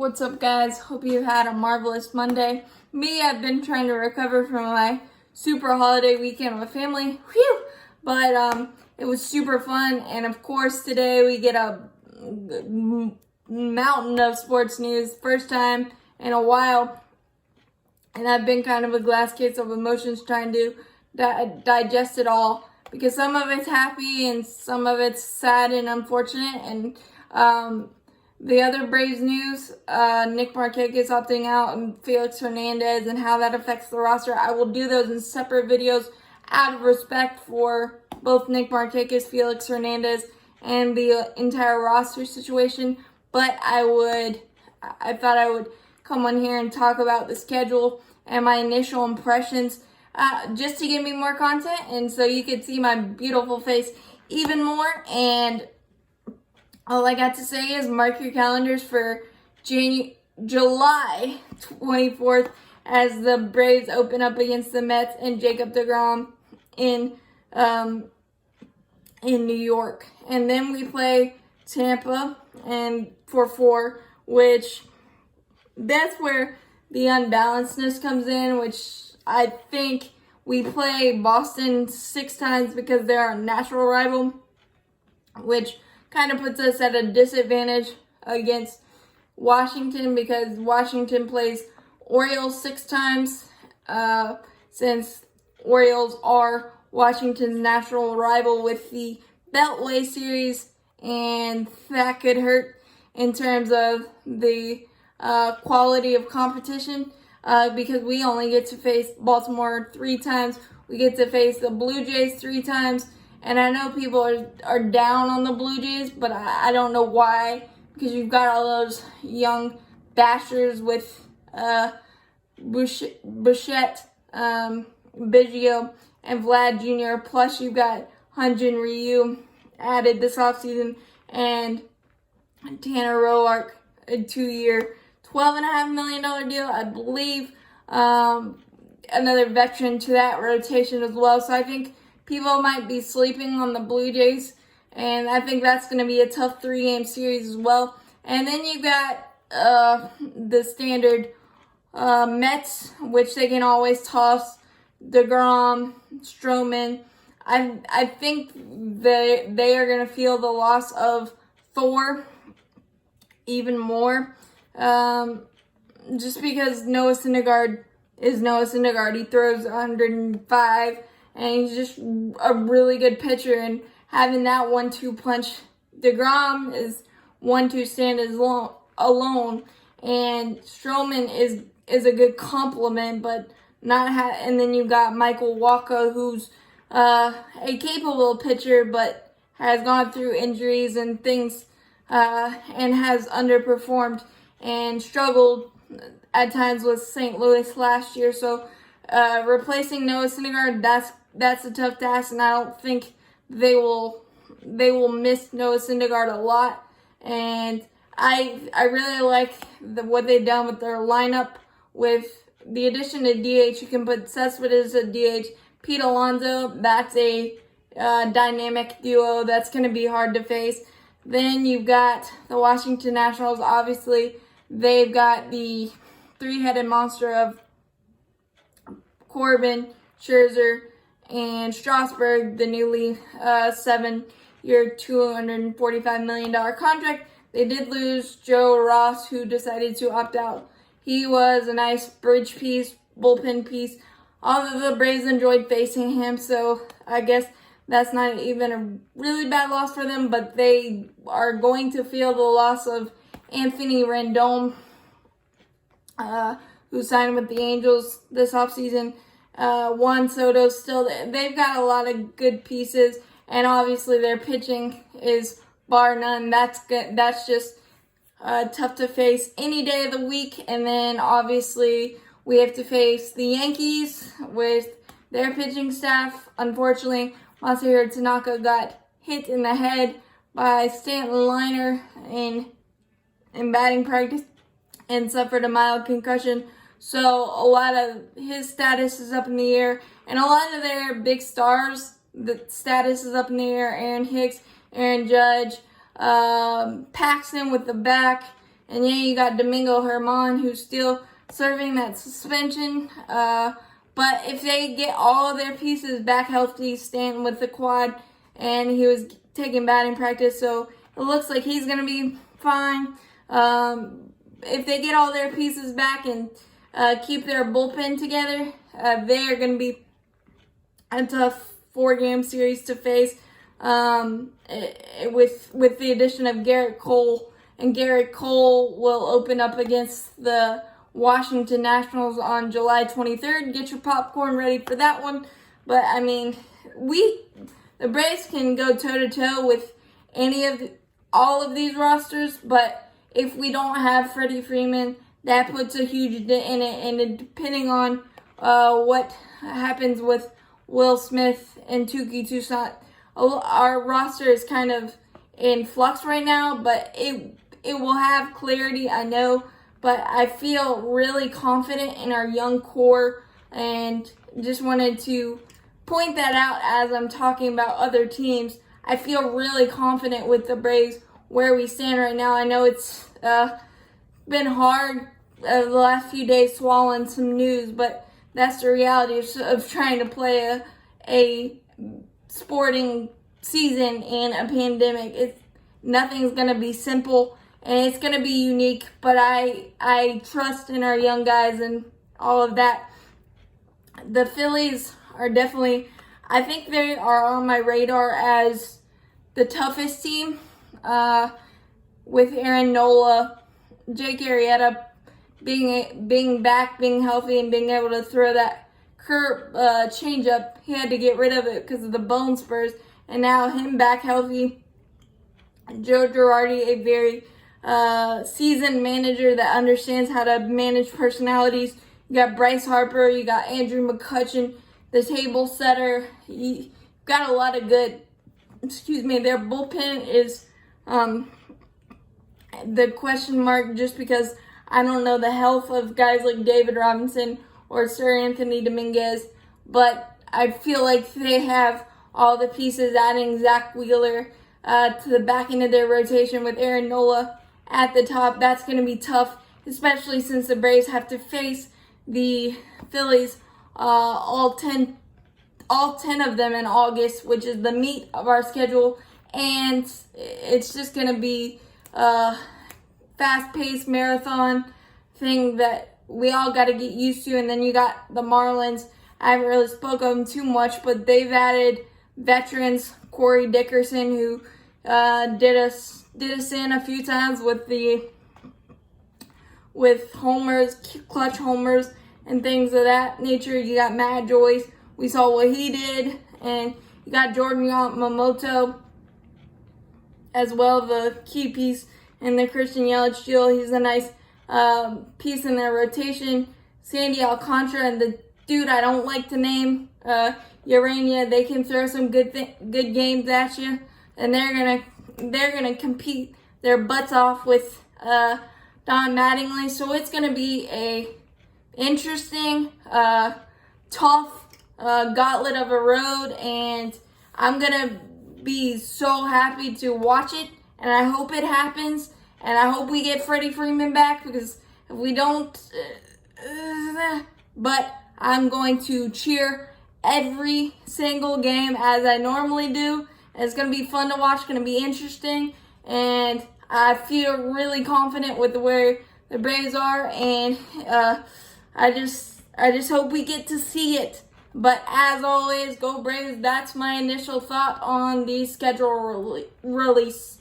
What's up, guys? Hope you had a marvelous Monday. Me, I've been trying to recover from my super holiday weekend with family. Whew! But it was super fun, and of course today we get a mountain of sports news, first time in a while, and I've been kind of a glass case of emotions trying to digest it all, because some of it's happy and some of it's sad and unfortunate. And the other Braves news, Nick Markakis opting out and Felix Hernandez and how that affects the roster. I will do those in separate videos out of respect for both Nick Markakis, Felix Hernandez, and the entire roster situation. But I thought I would come on here and talk about the schedule and my initial impressions, just to give me more content and so you could see my beautiful face even more. And all I got to say is mark your calendars for July 24th as the Braves open up against the Mets and Jacob deGrom in New York. And then we play Tampa and for 4, which that's where the unbalancedness comes in, which I think we play Boston 6 times because they're our natural rival, which kind of puts us at a disadvantage against Washington because Washington plays Orioles 6 times, since Orioles are Washington's natural rival with the Beltway series, and that could hurt in terms of the quality of competition, because we only get to face Baltimore 3 times. We get to face the Blue Jays 3 times. And I know people are down on the Blue Jays, but I don't know why, because you've got all those young bashers with Bichette, Biggio, and Vlad Jr. Plus you've got Hyun-Jin Ryu added this offseason, and Tanner Roark, a 2-year, $12.5 million deal, I believe. Another veteran to that rotation as well. So I think people might be sleeping on the Blue Jays, and I think that's going to be a tough 3-game series as well. And then you got the standard Mets, which they can always toss deGrom, Stroman. I think they are going to feel the loss of Thor even more, just because Noah Syndergaard is Noah Syndergaard. He throws 105. And he's just a really good pitcher, and having that 1-2 punch, deGrom is 1-2 stand alone, and Stroman is a good complement, but and then you got Michael Wacha, who's a capable pitcher, but has gone through injuries and things, and has underperformed and struggled at times with St. Louis last year. So replacing Noah Syndergaard, that's a tough task, and I don't think they will miss Noah Syndergaard a lot. And I really like what they've done with their lineup with the addition of DH. You can put Cespedes at DH, Pete Alonso. That's a dynamic duo that's going to be hard to face. Then you've got the Washington Nationals. Obviously, they've got the 3-headed monster of Corbin, Scherzer, and Strasburg, the newly 7-year, $245 million contract. They did lose Joe Ross, who decided to opt out. He was a nice bridge piece, bullpen piece. All of the Braves enjoyed facing him, so I guess that's not even a really bad loss for them, but they are going to feel the loss of Anthony Rendon, who signed with the Angels this offseason. Juan Soto still, they've got a lot of good pieces, and obviously their pitching is bar none. That's good. That's just tough to face any day of the week. And then obviously we have to face the Yankees with their pitching staff. Unfortunately, Masahiro Tanaka got hit in the head by Stanton Liner in batting practice and suffered a mild concussion. So a lot of his status is up in the air, and a lot of their big stars, the status is up in the air. Aaron Hicks, Aaron Judge, Paxton with the back, And yeah, you got Domingo Germán, who's still serving that suspension. But if they get all their pieces back healthy, Stanton with the quad, and he was taking batting practice, so it looks like he's going to be fine. If they get all their pieces back and keep their bullpen together, they are going to be a tough 4-game series to face with the addition of Garrett Cole. And Garrett Cole will open up against the Washington Nationals on July 23rd. Get your popcorn ready for that one. But, I mean, the Braves can go toe-to-toe with all of these rosters, but if we don't have Freddie Freeman, that puts a huge dent in it. And depending on what happens with Will Smith and Touki Toussaint, our roster is kind of in flux right now, but it will have clarity, I know. But I feel really confident in our young core, and just wanted to point that out as I'm talking about other teams. I feel really confident with the Braves where we stand right now. I know it's been hard the last few days swallowing some news, but that's the reality of trying to play a sporting season in a pandemic. Nothing's going to be simple, and it's going to be unique, but I trust in our young guys and all of that. The Phillies are definitely, I think they are on my radar as the toughest team, with Aaron Nola, Jake Arrieta being back, being healthy, and being able to throw that curve changeup. He had to get rid of it because of the bone spurs, and now him back healthy. Joe Girardi, a very seasoned manager that understands how to manage personalities. You got Bryce Harper, you got Andrew McCutchen, the table setter. You got a lot of good. Their bullpen is the question mark, just because I don't know the health of guys like David Robinson or Sir Anthony Dominguez, but I feel like they have all the pieces. Adding Zach Wheeler to the back end of their rotation with Aaron Nola at the top, that's going to be tough, especially since the Braves have to face the Phillies, all 10 of them in August, which is the meat of our schedule, and it's just going to be a fast-paced marathon thing that we all got to get used to. And then you got the Marlins. I haven't really spoken of them too much, but they've added veterans, Corey Dickerson, who did us in a few times with homers, clutch homers, and things of that nature. You got Matt Joyce. We saw what he did, and you got Jordan Yamamoto as well, the key piece in the Christian Yelich deal. He's a nice piece in their rotation. Sandy Alcantara and the dude I don't like to name, Urania. They can throw some good games at you, and they're gonna compete their butts off with Don Mattingly. So it's gonna be a interesting, tough gauntlet of a road, and I'm gonna be so happy to watch it, and I hope it happens, and I hope we get Freddie Freeman back, because if we don't, but I'm going to cheer every single game as I normally do, and it's going to be fun to watch, going to be interesting, and I feel really confident with where the Braves are, and I just hope we get to see it. But as always, go Braves. That's my initial thought on the schedule release.